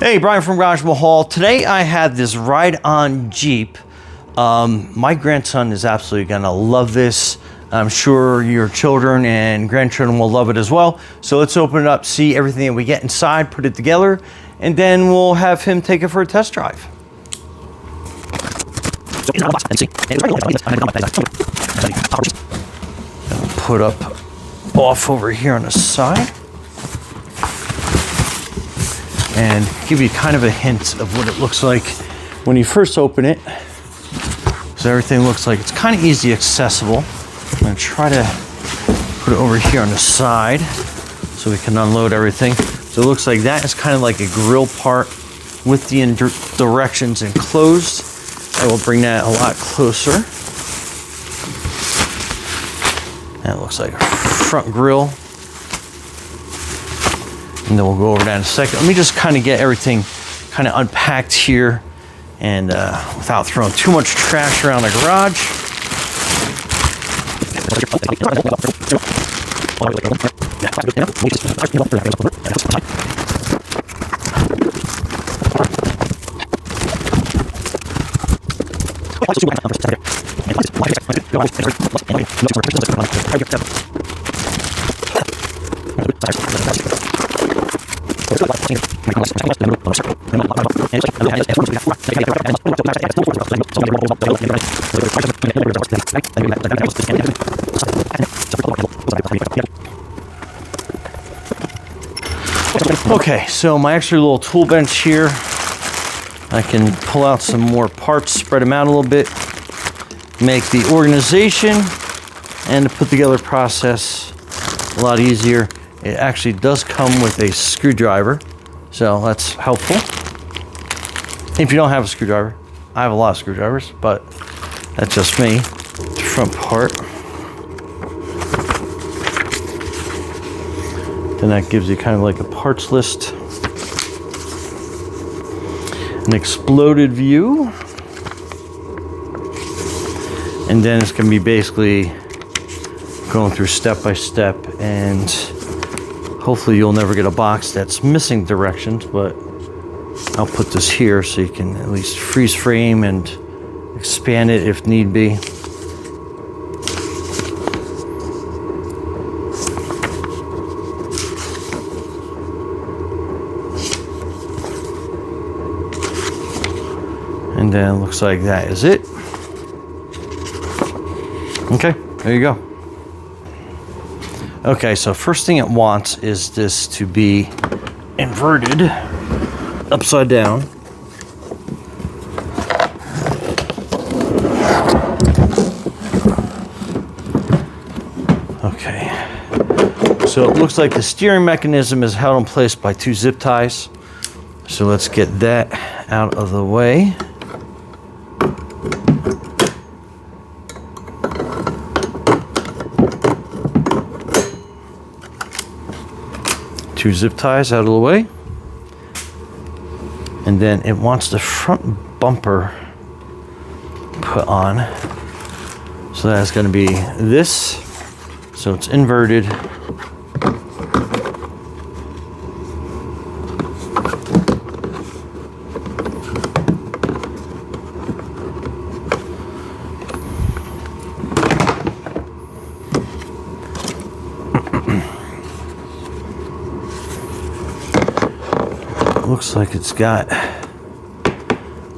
Hey, Brian from Garage Mahal. Today I had this ride-on Jeep. My grandson is absolutely gonna love this. I'm sure your children and grandchildren will love it as well. So let's open it up, see everything that we get inside, put it together, and then we'll have him take it for a test drive. Put up off over here on the side. And give you kind of a hint of what it looks like when you first open it. So everything looks like it's kind of easy accessible. I'm gonna try to put it over here on the side so we can unload everything. So it looks like that is kind of like a grill part with the directions enclosed. I will bring that a lot closer. That looks like a front grill. And then we'll go over that in a second. Let me just kind of get everything kind of unpacked here and without throwing too much trash around the garage. Okay, so my extra little tool bench here, I can pull out some more parts, spread them out a little bit, make the organization and the put together process a lot easier. It actually does come with a screwdriver, so that's helpful. If you don't have a screwdriver, I have a lot of screwdrivers, but that's just me. The front part. Then that gives you kind of like a parts list. An exploded view. And then it's going to be basically going through step by step, and hopefully you'll never get a box that's missing directions, but I'll put this here so you can at least freeze frame and expand it if need be. And then it looks like that is it. Okay, there you go. Okay, so first thing it wants is this to be inverted upside down. Okay, so it looks like the steering mechanism is held in place by two zip ties. So let's get that out of the way. Two zip ties out of the way. And then it wants the front bumper put on. So that's going to be this. So it's inverted. Looks like it's got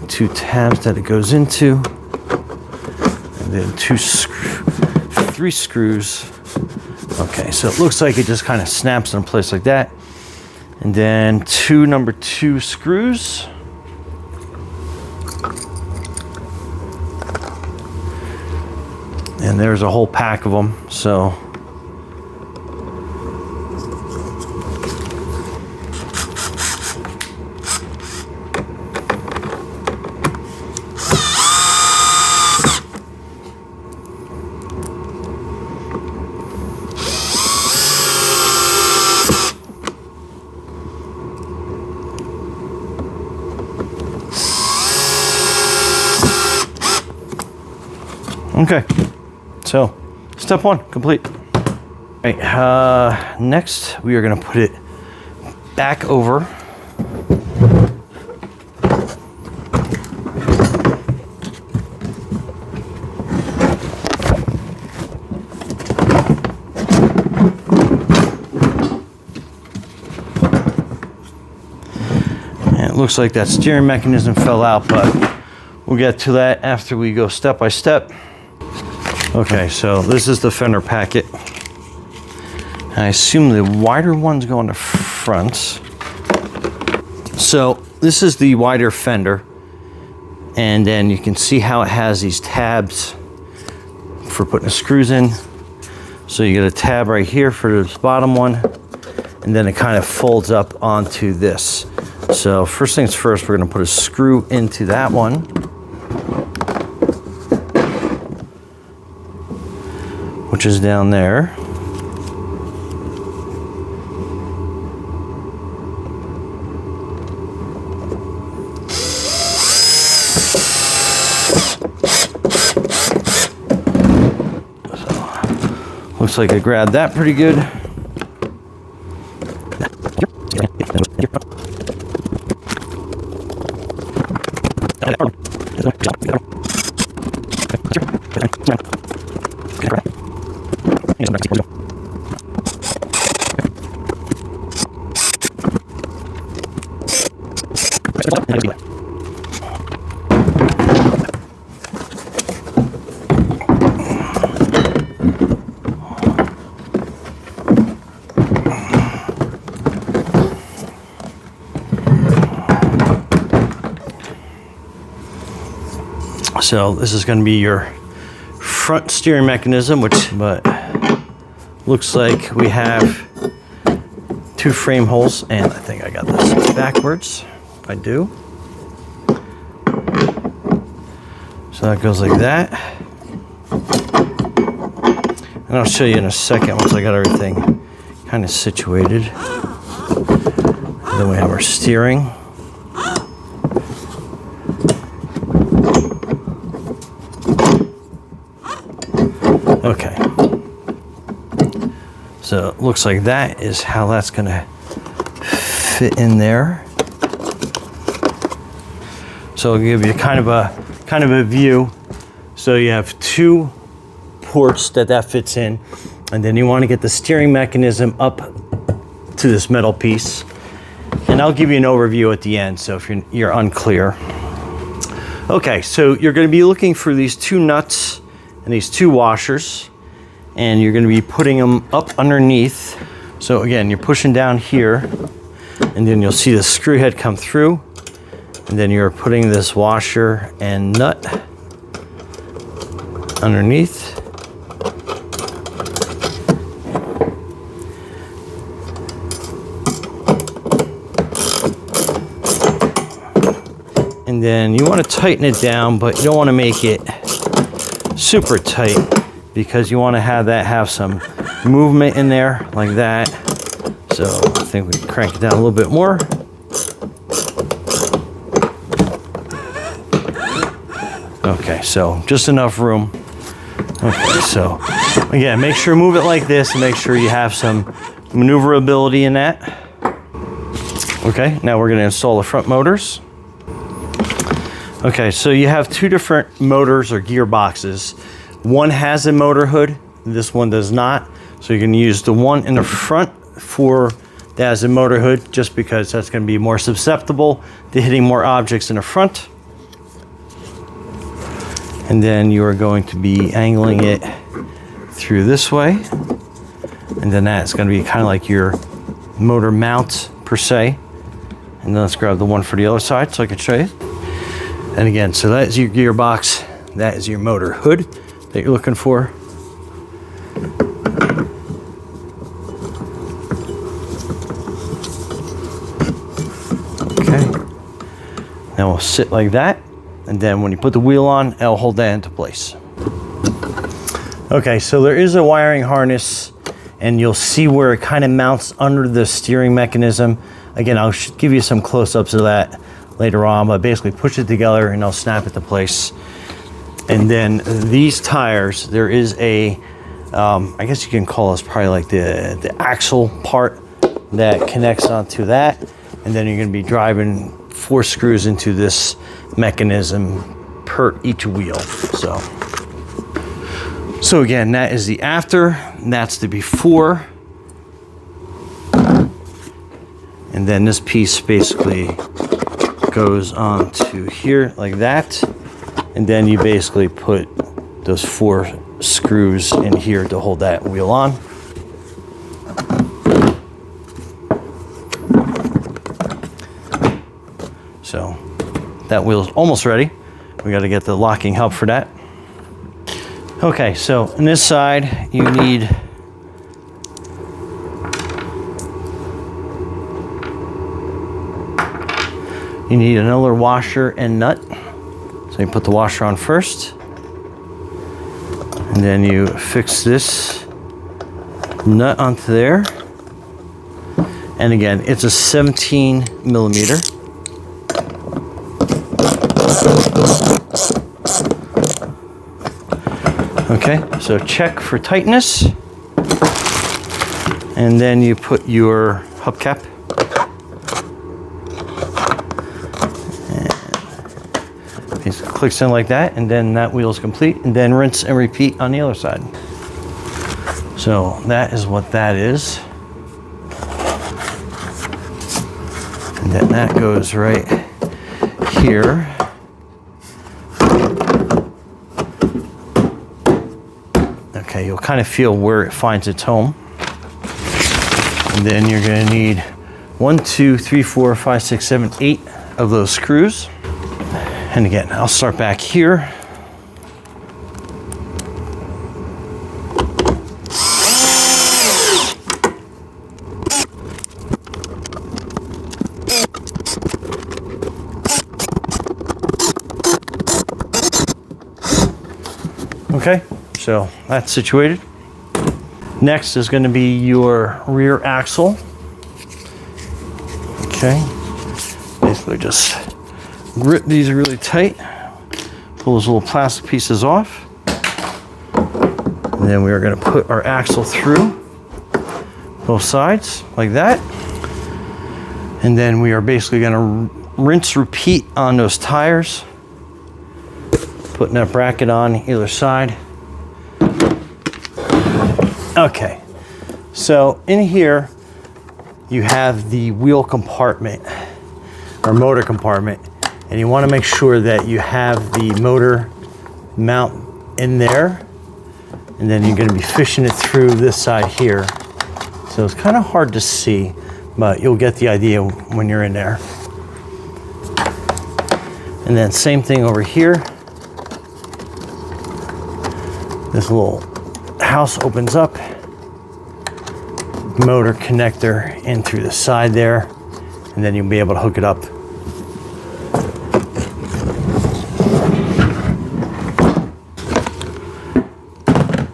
two tabs that it goes into, and then three screws. Okay, so it looks like it just kind of snaps in place like that, and then two number 2 screws. And there's a whole pack of them. So okay, so step 1 complete. Right, next we are going to put it back over it looks like that steering mechanism fell out, but we'll get to that after we go step by step. Okay, so this is the fender packet. I assume the wider ones go on the front. So this is the wider fender, and then you can see how it has these tabs for putting the screws in. So you get a tab right here for this bottom one, and then it kind of folds up onto this. So first things first, we're going to put a screw into that one. Which is down there. So, looks like I grabbed that pretty good. So this is going to be your front steering mechanism, but looks like we have 2 frame holes, and I think I got this backwards. If I do. So that goes like that. And I'll show you in a second once I got everything kind of situated. And then we have our steering. Okay. So it looks like that is how that's going to fit in there. So I'll give you kind of a view. So you have 2 ports that fits in, and then you want to get the steering mechanism up to this metal piece. And I'll give you an overview at the end, so if you're unclear. Okay, so you're going to be looking for these 2 nuts and these 2 washers, and you're going to be putting them up underneath. So again, you're pushing down here, and then you'll see the screw head come through, and then you're putting this washer and nut underneath. And then you want to tighten it down, but you don't want to make it super tight, because you want to have some movement in there like that. So I think we can crank it down a little bit more. Okay, so just enough room. Okay, so again, make sure to move it like this and make sure you have some maneuverability in that. Okay, now we're going to install the front motors. Okay, so you have 2 different motors or gearboxes. One has a motor hood, this one does not. So you can use the one in the front for that has a motor hood, just because that's going to be more susceptible to hitting more objects in the front. And then you are going to be angling it through this way. And then that's going to be kind of like your motor mount per se. And then let's grab the one for the other side so I can show you. And again, so that is your gearbox. That is your motor hood that you're looking for. Okay. Now we'll sit like that. And then when you put the wheel on, it'll hold that into place. Okay, so there is a wiring harness, and you'll see where it kind of mounts under the steering mechanism. Again, I'll give you some close-ups of that later on, but basically push it together and I'll snap it to place. And then these tires, there is a, I guess you can call this probably like the axle part that connects onto that. And then you're gonna be driving 4 screws into this mechanism per each wheel. So again, that is the after, and that's the before. And then this piece basically goes onto here like that. And then you basically put those 4 screws in here to hold that wheel on. So that wheel's almost ready. We got to get the locking hub for that. Okay, so on this side, you need another washer and nut. So you put the washer on first, and then you fix this nut onto there. And again, it's a 17 millimeter. Okay, so check for tightness. And then you put your hubcap. And it clicks in like that, and then that wheel is complete. And then rinse and repeat on the other side. So that is what that is. And then that goes right here. Okay, you'll kind of feel where it finds its home. And then you're going to need 1, 2, 3, 4, 5, 6, 7, 8 of those screws. And again, I'll start back here. Okay, so that's situated. Next is going to be your rear axle. Okay, basically just grip these really tight, pull those little plastic pieces off, and then we are going to put our axle through both sides like that. And then we are basically going to rinse, repeat on those tires, putting that bracket on either side. Okay, so in here you have the wheel compartment or motor compartment, and you want to make sure that you have the motor mount in there, and then you're going to be fishing it through this side here. So it's kind of hard to see, but you'll get the idea when you're in there. And then same thing over here. This little house opens up, motor connector in through the side there, and then you'll be able to hook it up.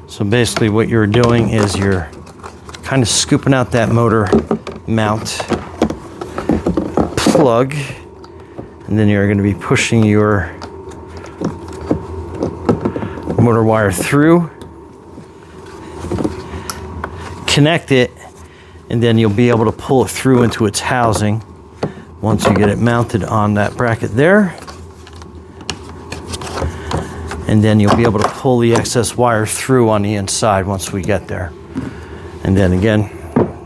So basically what you're doing is you're kind of scooping out that motor mount plug, and then you're going to be pushing your motor wire through, connect it, and then you'll be able to pull it through into its housing once you get it mounted on that bracket there. And then you'll be able to pull the excess wire through on the inside once we get there. And then again,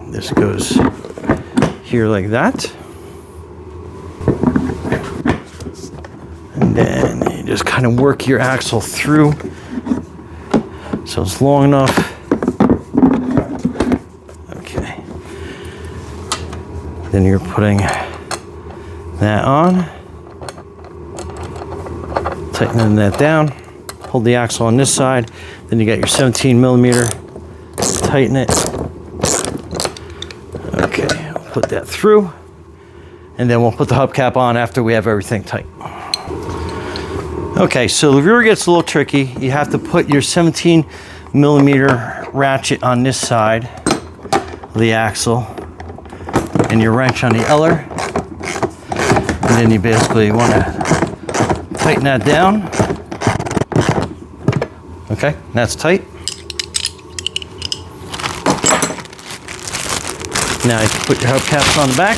this goes here like that. And then you just kind of work your axle through so it's long enough. Okay. Then you're putting that on, tightening that down. Hold the axle on this side. Then you got your 17 millimeter. Tighten it. Okay, I'll put that through, and then we'll put the hubcap on after we have everything tight. Okay, so the rear gets a little tricky. You have to put your 17 millimeter ratchet on this side of the axle, and your wrench on the other, and then you basically want to tighten that down. Okay, that's tight. Now you can put your hubcaps on the back.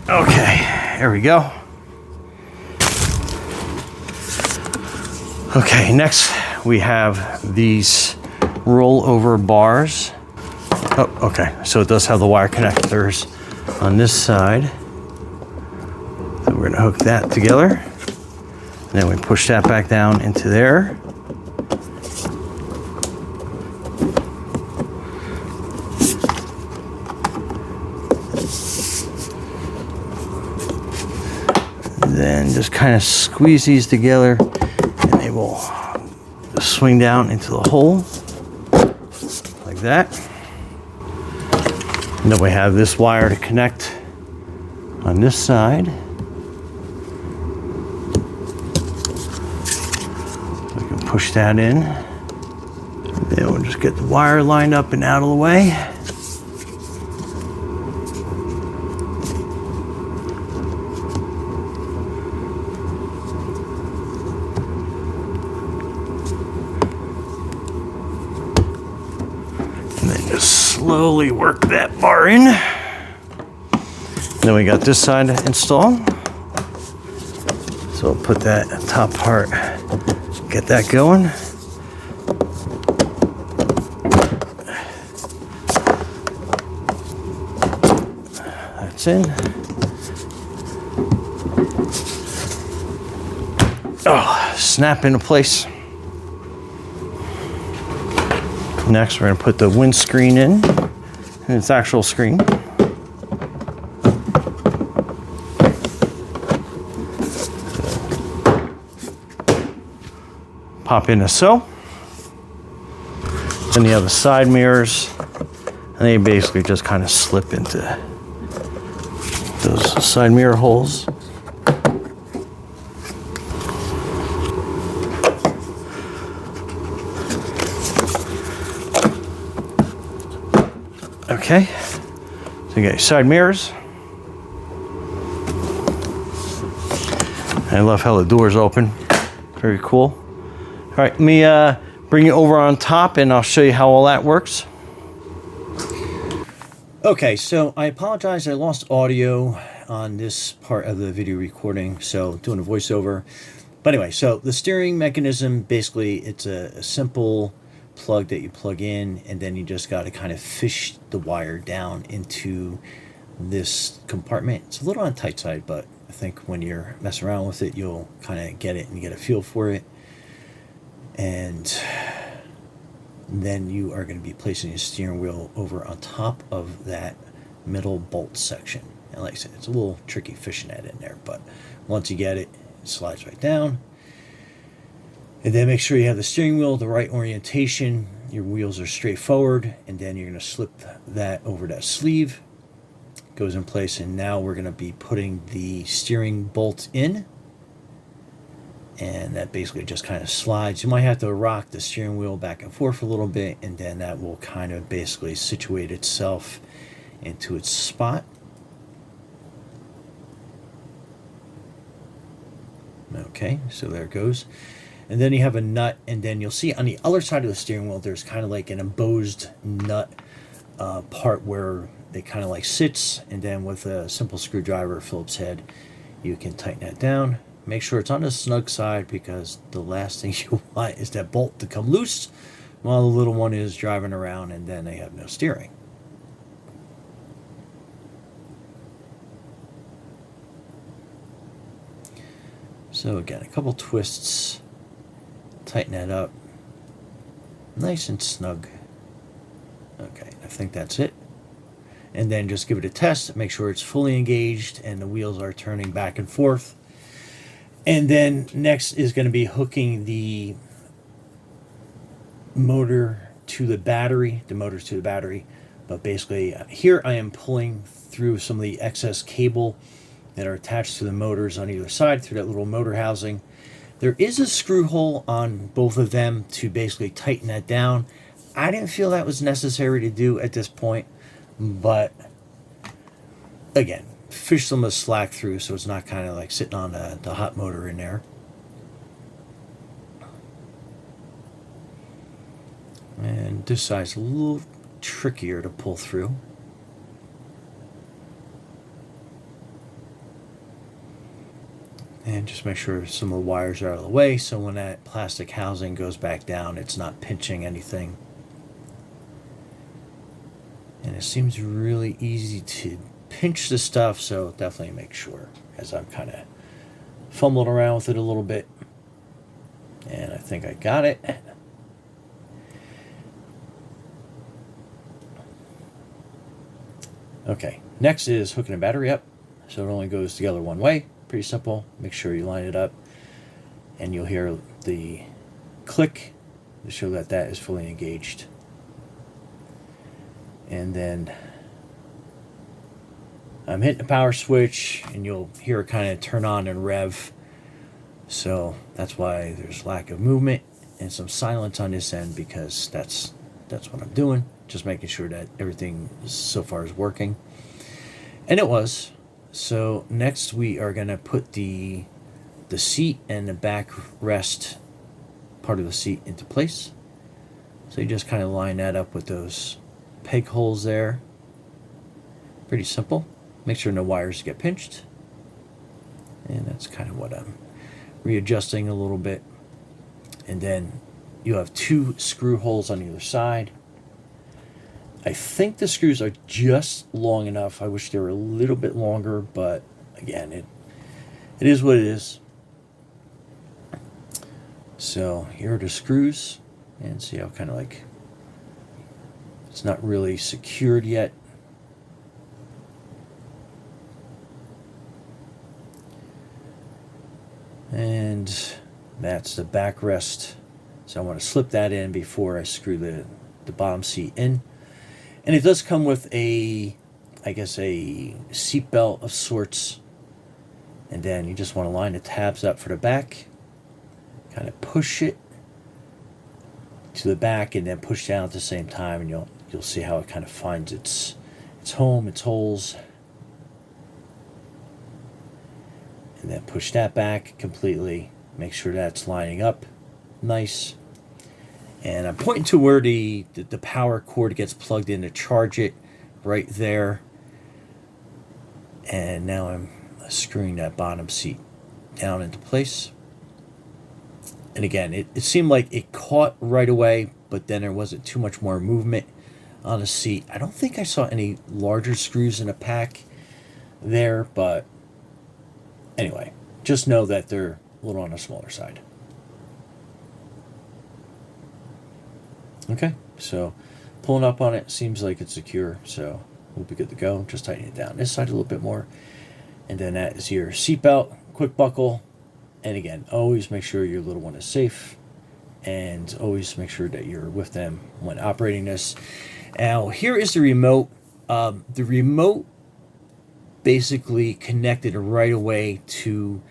Okay, there we go. Okay, next we have these rollover bars. Oh, okay, so it does have the wire connectors on this side. So we're gonna hook that together. And then we push that back down into there. And then just kind of squeeze these together and they will swing down into the hole like that. And then we have this wire to connect on this side. We can push that in. Then we'll just get the wire lined up and out of the way. Slowly work that bar in. Then we got this side to install. So we'll put that top part, get that going. That's in. Oh, snap into place. Next, we're going to put the windscreen in, and its actual screen. Pop in so. Then you have the side mirrors, and they basically just kind of slip into those side mirror holes. Okay, so you got your side mirrors. I love how the doors open. Very cool. All right, let me bring you over on top and I'll show you how all that works. Okay, so I apologize. I lost audio on this part of the video recording, so doing a voiceover. But anyway, so the steering mechanism, basically, it's a simple plug that you plug in, and then you just got to kind of fish the wire down into this compartment. It's a little on the tight side, but I think when you're messing around with it, you'll kind of get it and you get a feel for it. And then you are going to be placing your steering wheel over on top of that middle bolt section. And like I said, it's a little tricky fishing that in there, but once you get it, it slides right down. And then make sure you have the steering wheel, the right orientation, your wheels are straight forward, and then you're going to slip that over that sleeve. Goes in place, and now we're going to be putting the steering bolt in. And that basically just kind of slides. You might have to rock the steering wheel back and forth a little bit, and then that will kind of basically situate itself into its spot. Okay, so there it goes. And then you have a nut, and then you'll see on the other side of the steering wheel, there's kind of like an embossed nut part where it kind of like sits, and then with a simple screwdriver, Phillips head, you can tighten that down. Make sure it's on the snug side, because the last thing you want is that bolt to come loose while the little one is driving around, and then they have no steering. So again, a couple twists. Tighten that up nice and snug. Okay, I think that's it. And then just give it a test, make sure it's fully engaged and the wheels are turning back and forth. And then next is going to be hooking the motor to the battery, but basically here I am pulling through some of the excess cable that are attached to the motors on either side through that little motor housing. There is a screw hole on both of them to basically tighten that down. I didn't feel that was necessary to do at this point, but again, fish some of the slack through so it's not kind of like sitting on the hot motor in there. And this side's a little trickier to pull through. And just make sure some of the wires are out of the way so when that plastic housing goes back down, it's not pinching anything. And it seems really easy to pinch the stuff, so definitely make sure, as I'm kind of fumbling around with it a little bit. And I think I got it. Okay, next is hooking a battery up. So it only goes together one way. Pretty simple. Make sure you line it up. And you'll hear the click to show that that is fully engaged. And then I'm hitting the power switch, and you'll hear it kind of turn on and rev. So that's why there's lack of movement and some silence on this end, because that's what I'm doing. Just making sure that everything so far is working. And it was. So next we are going to put the seat and the backrest part of the seat into place. So you just kind of line that up with those peg holes there. Pretty simple. Make sure no wires get pinched. And that's kind of what I'm readjusting a little bit. And then you have 2 screw holes on either side. I think the screws are just long enough. I wish they were a little bit longer, but again, it is what it is. So here are the screws, and see how kind of like it's not really secured yet. And that's the backrest. So I want to slip that in before I screw the bottom seat in. And it does come with I guess a seat belt of sorts. And then you just want to line the tabs up for the back. Kind of push it to the back and then push down at the same time, and you'll see how it kind of finds its home, its holes. And then push that back completely. Make sure that's lining up nice. And I'm pointing to where the power cord gets plugged in to charge it, right there. And now I'm screwing that bottom seat down into place. And again, it seemed like it caught right away, but then there wasn't too much more movement on the seat. I don't think I saw any larger screws in the pack there, but anyway, just know that they're a little on the smaller side. Okay, so pulling up on it seems like it's secure, so we'll be good to go. Just tighten it down this side a little bit more. And then that is your seatbelt, quick buckle. And again, always make sure your little one is safe, and always make sure that you're with them when operating this. Now, here is the remote. The remote basically connected right away to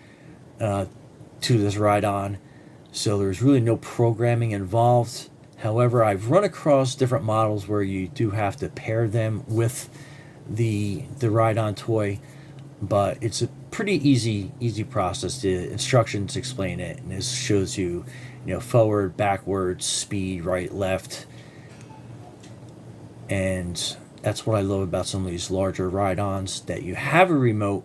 this ride-on, so there's really no programming involved. However, I've run across different models where you do have to pair them with the ride-on toy, but it's a pretty easy process. The instructions explain it, and this shows you, forward, backwards, speed, right, left, and that's what I love about some of these larger ride-ons, that you have a remote.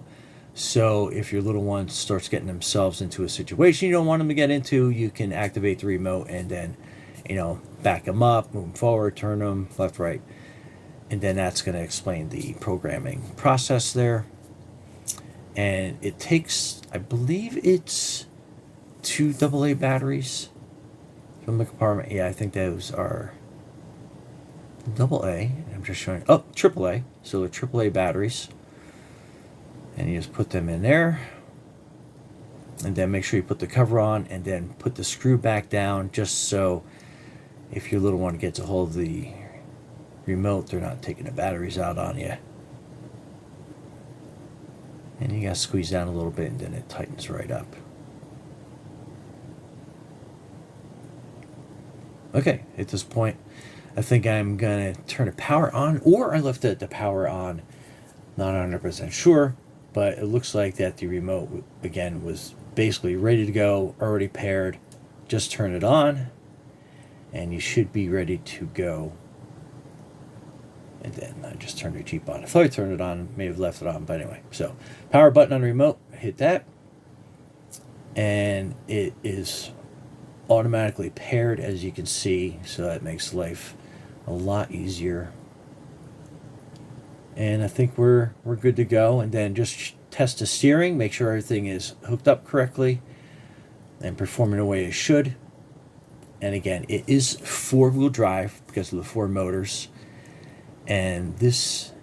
So if your little one starts getting themselves into a situation you don't want them to get into, you can activate the remote and then back them up, move them forward, turn them left, right. And then that's going to explain the programming process there. And it takes, I believe it's 2 AA batteries from the compartment. Yeah, I think those are AA. I'm just showing, AAA. So they're AAA batteries. And you just put them in there. And then make sure you put the cover on, and then put the screw back down, just so if your little one gets a hold of the remote, they're not taking the batteries out on you. And you gotta squeeze down a little bit, and then it tightens right up. Okay, at this point, I think I'm gonna turn the power on, or I left the power on. Not 100% sure, but it looks like that the remote, again, was basically ready to go, already paired. Just turn it on, and you should be ready to go. And then I just turned the Jeep on. I thought I turned it on, may have left it on, but anyway. So, power button on the remote, hit that. and it is automatically paired, as you can see, so that makes life a lot easier. And I think we're good to go. And then just test the steering, make sure everything is hooked up correctly and performing the way it should. And again, it is 4-wheel drive because of the 4 motors. And this,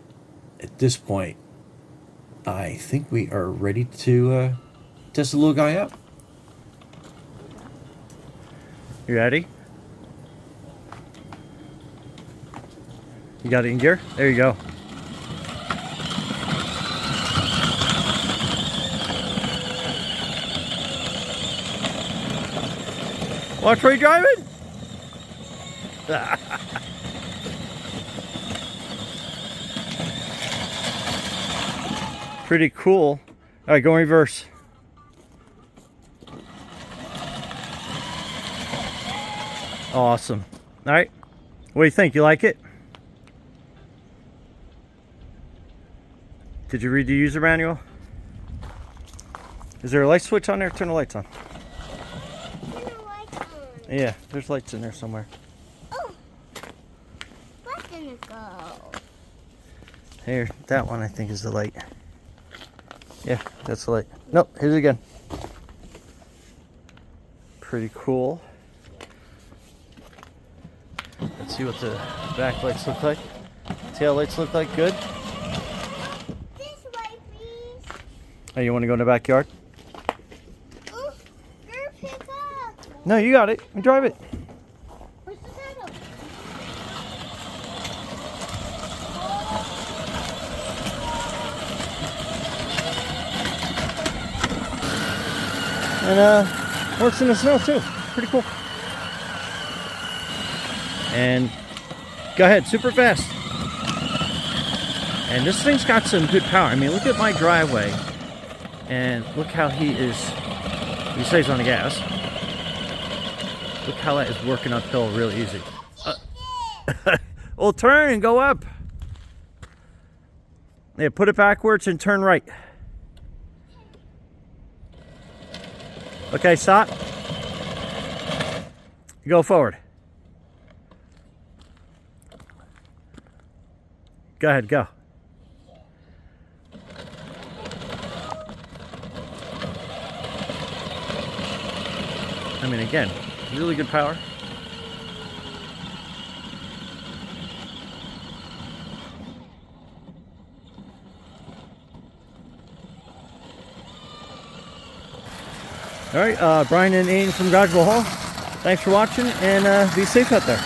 at this point, I think we are ready to test the little guy out. You ready? You got it in gear? There you go. Watch where you're driving? Pretty cool. All right, go in reverse. Awesome. All right. What do you think? You like it? Did you read the user manual? Is there a light switch on there? Turn the lights on. Turn the lights on. Yeah, there's lights in there somewhere. Oh, where's gonna go? Here, that one I think is the light. Yeah, that's the light. Nope, here's it again. Pretty cool. Let's see what the back lights look like. Tail lights look like. Good. This way, please. Oh, you want to go in the backyard? Oh, girl, pick up. No, you got it. You drive it. Where's the pedal? And works in the snow too. Pretty cool. And go ahead, super fast. And this thing's got some good power. I mean, look at my driveway. And look how he stays on the gas. Look how that is working uphill real easy. Well, turn and go up. Yeah, put it backwards and turn right. Okay, stop. Go forward. Go ahead, go. I mean, again, really good power. All right, Brian and Aiden from Garageville Hall. Thanks for watching, and be safe out there.